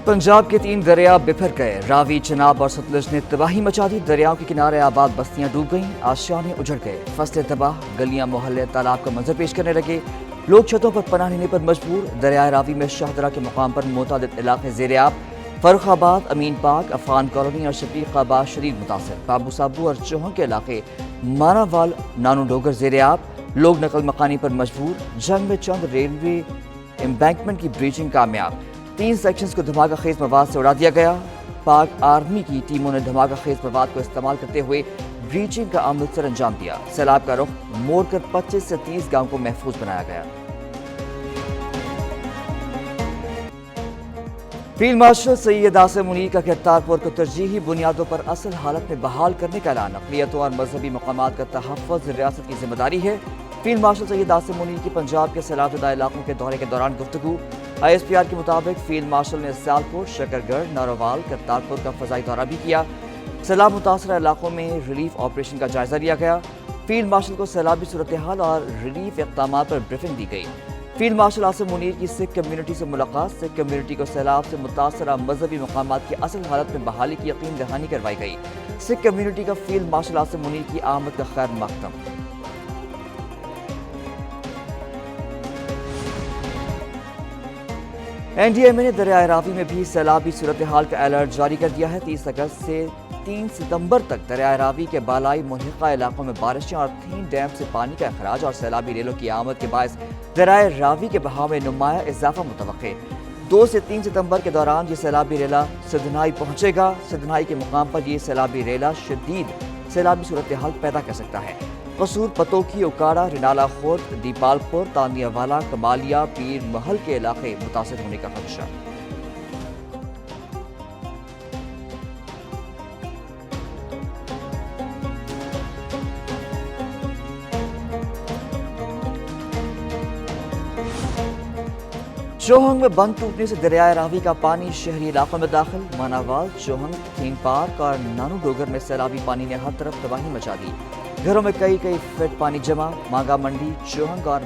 पंजाब के 3 दरिया बिफर गए। रावी, चनाब और सतलुज ने तबाही मचा दी। दरियाओं के किनारे आबाद बस्तियां डूब गईं, आशियाने उजड़ गए, फसलें तबाह, गलियां मोहल्ले तालाब का मंजर पेश करने लगे। लोग छतों पर पनाह लेने पर मजबूर। दरियाए रावी में शाहदरा के मुकाम पर मुतअद्दिद इलाके ज़ेर-ए-आब। फर्रुखाबाद, अमीन पार्क, अफगान कॉलोनी और शफीकाबाद शदीद मुतासर। बाबू साबू और चौहन के इलाके मानावाल, नानू डोगर ज़ेर-ए-आब। लोग नकल मकानी पर मजबूर। जंग में चंद रेलवे एम्बैंकमेंट की ब्रीचिंग कामयाब। 3 सेक्शंस को धमाका खेज मवाद से उड़ा दिया गया। पाक आर्मी की टीमों ने धमाका खेज मवाद को इस्तेमाल करते हुए ब्रीचिंग का अमल सर अंजाम दिया। सैलाब का रुख मोड़ कर 25 से 30 गांव को महफूज बनाया गया। फील्ड मार्शल सैयद आसिम मुनीर का करतारपुर को तरजीही बुनियादों पर असल हालत में बहाल करने का ऐलान। अक़लियतों और मजहबी मकामात का तहफ़्फ़ुज़ रियासत की जिम्मेदारी है। फील्ड मार्शल सैयद आसिम मुनीर की पंजाब के सैलाबज़दा इलाकों के दौरे के दौरान गुफ्तगू। ISPR के मुताबिक फील्ड मार्शल ने सियालकोट, शकरगढ़, नारोवाल, करतारपुर का फ़ज़ाई दौरा भी किया। सैलाब मुतासरा इलाकों में रिलीफ ऑपरेशन का जायजा लिया गया। फील्ड मार्शल को सैलाबी सूरत हाल और रिलीफ इक़दाम पर ब्रीफिंग दी गई। फील्ड मार्शल आसिम मुनीर की सिख कम्यूनिटी से मुलाकात। सिख कम्यूनिटी को सैलाब से मुतासरा मजहबी मकामात की असल हालत में बहाली की यकीन दहानी करवाई गई। सिख कम्यूनिटी का फील्ड मार्शल आसिम मुनीर की आमद का खैर मकदम। NDMA ने दरियाए रावी में भी सैलाबी सूरत हाल का अलर्ट जारी कर दिया है। 30 अगस्त से 3 सितंबर तक दरियाए रावी के बालाई मुल्हिका इलाकों में बारिशें और 3 डैम से पानी का अखराज और सैलाबी रेलों की आमद के बायस दरियाए रावी के बहाव में नुमाया इजाफा मुतवक्के। 2 से 3 सितंबर के दौरान ये सैलाबी रेला सिद्धनाई पहुंचेगा। सिद्धनाई के मुकाम पर ये सैलाबी रेला शदीद सैलाबी सूरत हाल पैदा कर सकता है। कसूर, पतोकी, उकाड़ा, रिनाला खुर्द, दीपालपुर, तानियावाला, कमालिया, पीर महल के इलाके मुतासिर होने का खदशा। चौहंग में बंद टूटने से दरियाए रावी का पानी शहरी इलाकों में दाखिल। मानावाल, चौहंग, थीम पार्क और नानू डोगर में सैलाबी पानी ने हर तरफ तबाही मचा दी। घरों में कई फीट पानी जमा। मांगा मंडी, चौहंग और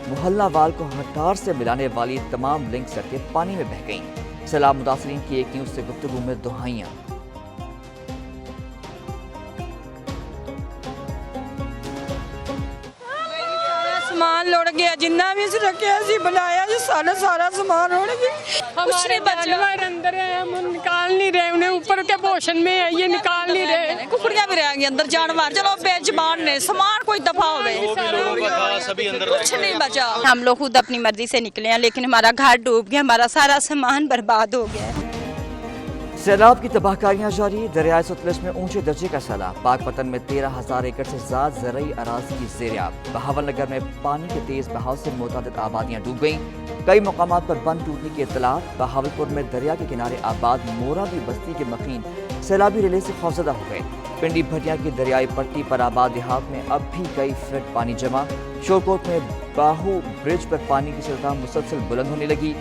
मोहल्ला वाल को हटार से मिलाने वाली तमाम लिंक सड़कें पानी में बह गईं। सैलाब मुतासरीन की एक न्यूज़ से गुफ्तगू में दुहाइयां। समान लुढ़ गया, जिन्ना भी ਅਸੀਂ ਰੱਖਿਆ ਸੀ बनाया जी, सारा समान उड़ गया। हमारे जानवर अंदर है, हम निकाल नहीं रहे उन्हें, ऊपर के पोषण में है, ये निकाल नहीं रहे। कुकड़ियां भी रह गई अंदर, जानवर चलो बेजुबान ने, सामान कोई दफा होवे, कुछ नहीं बचा। हम लोग खुद अपनी मर्जी से निकले हैं, लेकिन हमारा घर डूब गया, हमारा सारा सामान बर्बाद हो गया है। सैलाब की तबाहकारियां जारी। दरियाए सतलुज में ऊंचे दर्जे का सैलाब। पाकपतन में 13,000 एकड़ से ज्यादा ज़रई अराज़ी की ज़ेर-ए-आब। बहावल नगर में पानी के तेज बहाव से मुतअद्दिद आबादियां डूब गईं। कई मकामात पर बंद टूटने की इत्तलात। बहावलपुर में दरिया के किनारे आबाद मोराबी बस्ती के मकीन सैलाबी रेले से खौफजदा हो गए। पिंडी भटिया की दरियाई पट्टी पर आबाद देहात में अब भी कई फीट पानी जमा। शोरकोट में बाहू ब्रिज पर पानी की सतह मुसलसल बुलंद होने लगी।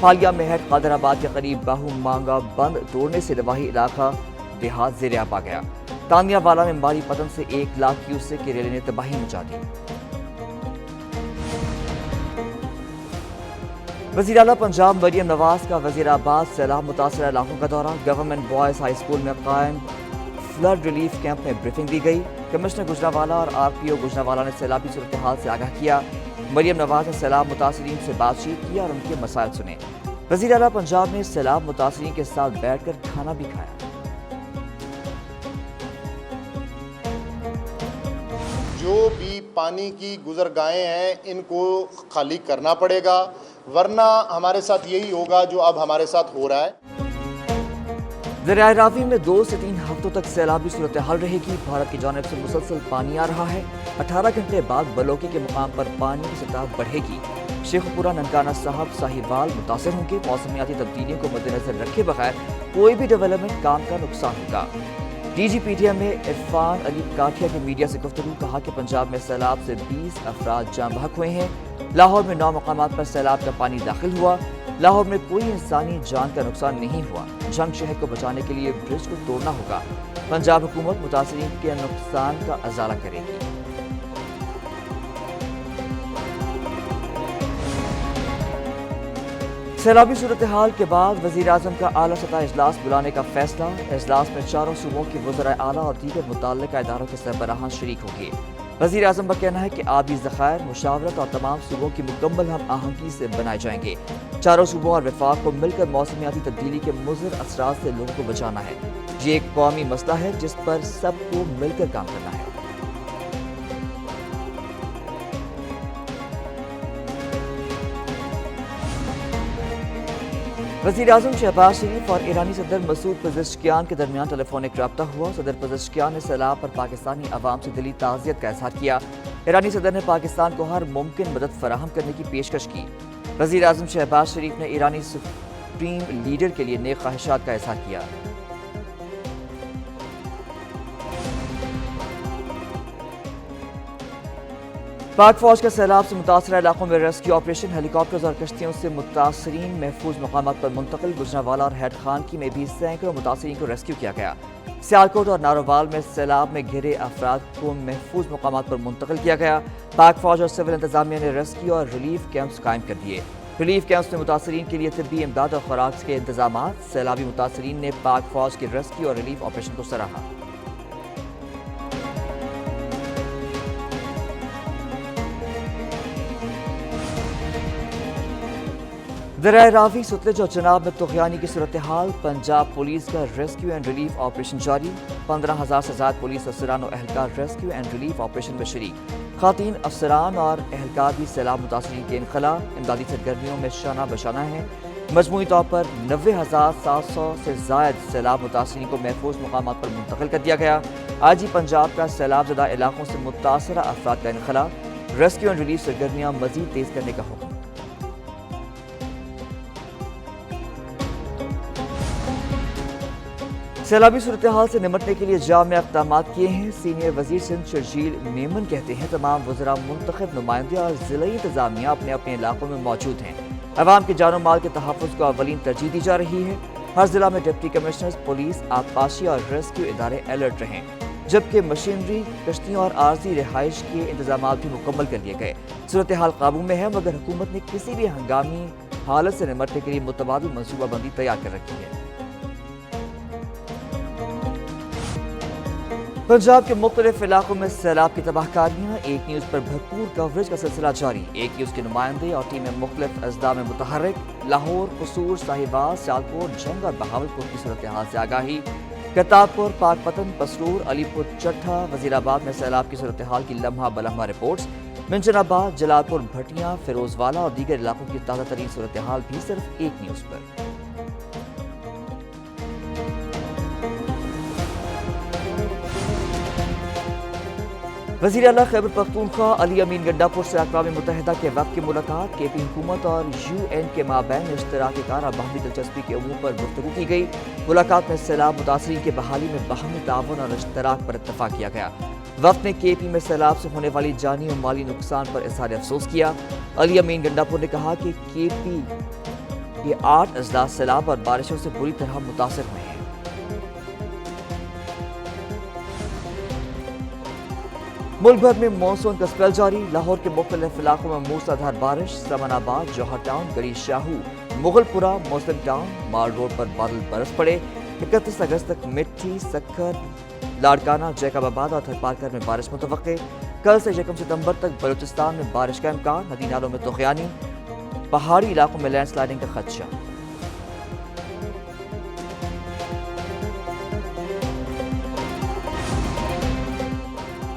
फालिया मेहट कादराबाद के करीब बाहू मांगा बंद तोड़ने से दवाही इलाका देहात ज़ेर-ए-आब आ गया। तानियावाला में मारी पतन से 1 लाख क्यूसेक की रेले ने तबाही मचा दी। वज़ीर आला पंजाब मरियम नवाज का वज़ीराबाद सैलाब मुतासरा इलाकों का दौरा। गवर्नमेंट बॉयज़ हाई स्कूल में कायम फ्लड रिलीफ कैंप में ब्रीफिंग दी गई। कमिश्नर गुजरावाला और RPO गुजरावाला ने सैलाबी सूरत हाल से आगाह किया। मरियम नवाज ने सैलाब मुतासरीन से बातचीत की और उनके मसाइल सुने। वज़ीर आला पंजाब ने सैलाब मुतासरीन के साथ बैठकर खाना भी खाया। जो भी पानी की गुजरगाहें हैं इनको खाली करना पड़ेगा, वरना हमारे साथ यही होगा जो अब हमारे साथ हो रहा है। दरियाए रावी में 2 से 3 हफ्तों तक सैलाबी सूरत हाल रहेगी। भारत की जानिब से मुसलसल पानी आ रहा है। 18 घंटे बाद बलोकी के मुकाम पर पानी की सतह बढ़ेगी। शेखपुरा, ननकाना साहब, साहिवाल मुतासर होंगे। मौसमियाती तब्दीलियों को मद्देनजर रखे बगैर कोई भी डेवलपमेंट काम का नुकसान होगा। DGPDM में इरफान अली काठिया की मीडिया से गुफ्तगू। कहा कि पंजाब में सैलाब से 20 अफराद जाँ बहक हुए हैं। लाहौर में 9 मकामात पर सैलाब का पानी दाखिल हुआ। लाहौर में कोई इंसानी जान का नुकसान नहीं हुआ। जंग शहर को बचाने के लिए ब्रिज को तोड़ना होगा। पंजाब हुकूमत मुतासरीन के नुकसान का अजाला करेगी। سیلابی صورتحال کے بعد وزیر اعظم کا اعلیٰ سطح اجلاس بلانے کا فیصلہ۔ اجلاس میں چاروں صوبوں کے وزرائے اعلیٰ اور دیگر متعلقہ اداروں کے سربراہان شریک ہوں گے۔ وزیر اعظم کا کہنا ہے کہ آبی ذخائر مشاورت اور تمام صوبوں کی مکمل ہم آہنگی سے بنائے جائیں گے۔ چاروں صوبوں اور وفاق کو مل کر موسمیاتی تبدیلی کے مضر اثرات سے لوگوں کو بچانا ہے۔ یہ ایک قومی مسئلہ ہے جس پر سب کو مل کر کام کرنا ہے۔ وزیر اعظم شہباز شریف اور ایرانی صدر مسعود پزشکیان کے درمیان ٹیلی فونک رابطہ ہوا۔ صدر پزشکیان نے سیلاب پر پاکستانی عوام سے دلی تعزیت کا اظہار کیا۔ ایرانی صدر نے پاکستان کو ہر ممکن مدد فراہم کرنے کی پیشکش کی۔ وزیر اعظم شہباز شریف نے ایرانی سپریم لیڈر کے لیے نیک خواہشات کا اظہار کیا۔ پاک فوج کا سیلاب سے متاثرہ علاقوں میں ریسکیو آپریشن، ہیلی کاپٹرز اور کشتیوں سے متاثرین محفوظ مقامات پر منتقل۔ گجرانوالہ اور ہیڈ خانکی میں بھی سینکڑوں متاثرین کو ریسکیو کیا گیا۔ سیالکوٹ اور نارووال میں سیلاب میں گھرے افراد کو محفوظ مقامات پر منتقل کیا گیا۔ پاک فوج اور سول انتظامیہ نے ریسکیو اور ریلیف کیمپس قائم کر دیے۔ ریلیف کیمپس میں متاثرین کے لیے طبی امداد اور خوراک کے انتظامات۔ سیلابی متاثرین نے پاک فوج کے ریسکیو اور ریلیف آپریشن کو سراہا۔ دریائے راوی، ستلج اور چناب میں طغیانی کی صورتحال۔ پنجاب پولیس کا ریسکیو اینڈ ریلیف آپریشن جاری۔ 15,000 سے زائد پولیس افسران و اہلکار ریسکیو اینڈ ریلیف آپریشن میں شریک۔ خواتین افسران اور اہلکار بھی سیلاب متاثرین کے انخلاء امدادی سرگرمیوں میں شانہ بشانہ ہیں۔ مجموعی طور پر 90,700 سے زائد سیلاب متاثرین کو محفوظ مقامات پر منتقل کر دیا گیا۔ آج ہی پنجاب کا سیلاب زدہ علاقوں سے متاثرہ افراد کا انخلاء۔ ریسکیو اینڈ ریلیف سرگرمیاں مزید تیز کرنے کا حکم۔ سیلابی صورتحال سے نمٹنے کے لیے جامع اقدامات کیے ہیں۔ سینئر وزیر سندھ شرجیل میمن کہتے ہیں تمام وزراء، منتخب نمائندے اور ضلعی انتظامیہ اپنے اپنے علاقوں میں موجود ہیں۔ عوام کے جان و مال کے تحفظ کو اولین ترجیح دی جا رہی ہے۔ ہر ضلع میں ڈپٹی کمشنرز، پولیس، آبپاشی اور ریسکیو ادارے الرٹ رہیں، جبکہ مشینری، کشتیوں اور عارضی رہائش کے انتظامات بھی مکمل کر لیے گئے۔ صورتحال قابو میں ہے، مگر حکومت نے کسی بھی ہنگامی حالت سے نمٹنے کے لیے متبادل منصوبہ بندی تیار کر رکھی ہے۔ پنجاب کے مختلف علاقوں میں سیلاب کی تباہ کاریاں۔ ایک نیوز پر بھرپور کوریج کا سلسلہ جاری۔ ایک نیوز کے نمائندے اور ٹیمیں مختلف اضلاع میں متحرک۔ لاہور، قصور، ساہیوال، سیالکوٹ، جنگ اور بہاولپور کی صورتحال سے آگاہی۔ کرتارپور، پاک پتن، پسرور، علی پور چٹھا، وزیر آباد میں سیلاب کی صورتحال کی لمحہ بلمحہ رپورٹس۔ منشن آباد، جلال پور، بھٹیاں، فیروز والا اور دیگر علاقوں کی تازہ ترین صورتحال بھی صرف ایک نیوز پر۔ وزیر اعلیٰ خیبر پختونخوا علی امین گنڈاپور سے اقوام متحدہ کے وفد کی ملاقات۔ کے پی حکومت اور UN کے مابین اشتراک کار اور باہمی دلچسپی کے امور پر گفتگو کی گئی۔ ملاقات میں سیلاب متاثرین کی بحالی میں باہمی تعاون اور اشتراک پر اتفاق کیا گیا۔ وفد نے KP میں سیلاب سے ہونے والی جانی و مالی نقصان پر اظہار افسوس کیا۔ علی امین گنڈاپور نے کہا کہ KP کے 8 اضلاع سیلاب اور بارشوں سے بری طرح متاثر ہوئے ہیں۔ ملک بھر میں مانسون کا سپیل جاری۔ لاہور کے مختلف علاقوں میں موسلادھار بارش۔ سمن آباد، جوہر ٹاؤن، گڑی شاہو، مغل پورہ، مسلم ٹاؤن، مال روڈ پر بادل برس پڑے۔ 31 اگست تک مٹھی، سکھر، لاڑکانہ، جیکب آباد اور تھرپارکر میں بارش متوقع۔ کل سے 1 ستمبر تک بلوچستان میں بارش کا امکان۔ ندی نالوں میں طغیانی، پہاڑی علاقوں میں لینڈ سلائڈنگ کا خدشہ۔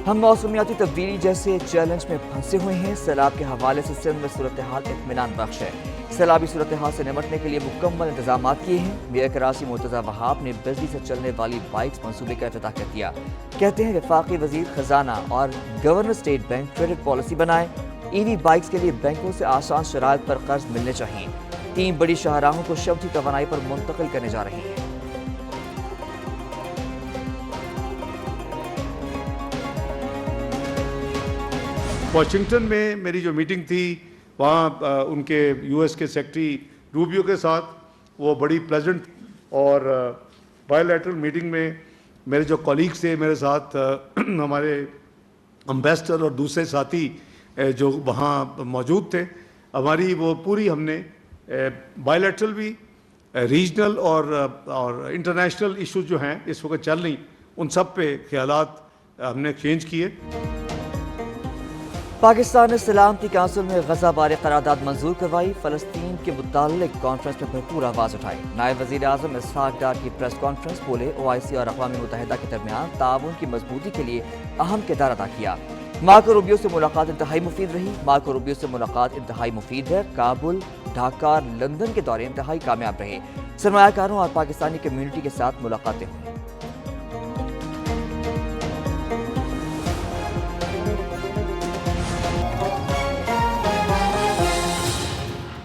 ہم موسمیاتی تبدیلی جیسے چیلنج میں پھنسے ہوئے ہیں۔ سیلاب کے حوالے سے سندھ میں صورتحال اطمینان بخش ہے۔ سیلابی صورتحال سے نمٹنے کے لیے مکمل انتظامات کیے ہیں۔ میئر کراچی مرتضی وہاب نے بجلی سے چلنے والی بائکس منصوبے کا افتتاح کر دیا۔ کہتے ہیں وفاقی وزیر خزانہ اور governor state bank credit policy بنائے۔ EV بائکس کے لیے بینکوں سے آسان شرائط پر قرض ملنے چاہیے۔ 3 بڑی شاہراہوں کو شمسی توانائی پر منتقل کرنے جا رہے ہیں۔ واشنگٹن میں میری جو میٹنگ تھی وہاں ان کے US کے سیکرٹری روبیو کے ساتھ وہ بڑی پلیزنٹ، اور بائی لیٹرل میٹنگ میں میرے جو کولیگز تھے میرے ساتھ، ہمارے امبیسڈر اور دوسرے ساتھی جو وہاں موجود تھے، ہماری وہ پوری ہم نے बायलैटरल भी रीजनल और इंटरनेशनल इश्यूज जो हैं इस वक्त चल रही, उन सब पे ख्यालात हमने एक्सचेंज किए। पाकिस्तान ने सलामती काउंसिल में गजा बारे करारदाद मंजूर करवाई। फ़लस्तीन के मुताल्लिक कॉन्फ्रेंस में भरपूर आवाज़ उठाई। नायब वज़ीर आज़म इसहाक डार की प्रेस कॉन्फ्रेंस बोले, OIC और अक़वाम मुत्तहिदा के दरमियान ताउन की मजबूती के लिए अहम किरदार अदा किया। मार्को रूबियो से मुलाकात इंतहाई मुफीद रही। मार्को रूबियो से मुलाकात इंतहाई मुफीद है। काबुल, ढाका और लंदन के दौरे इंतहाई कामयाब रहे। सरमायाकारों और पाकिस्तानी कम्यूनिटी के साथ मुलाकातें हुई।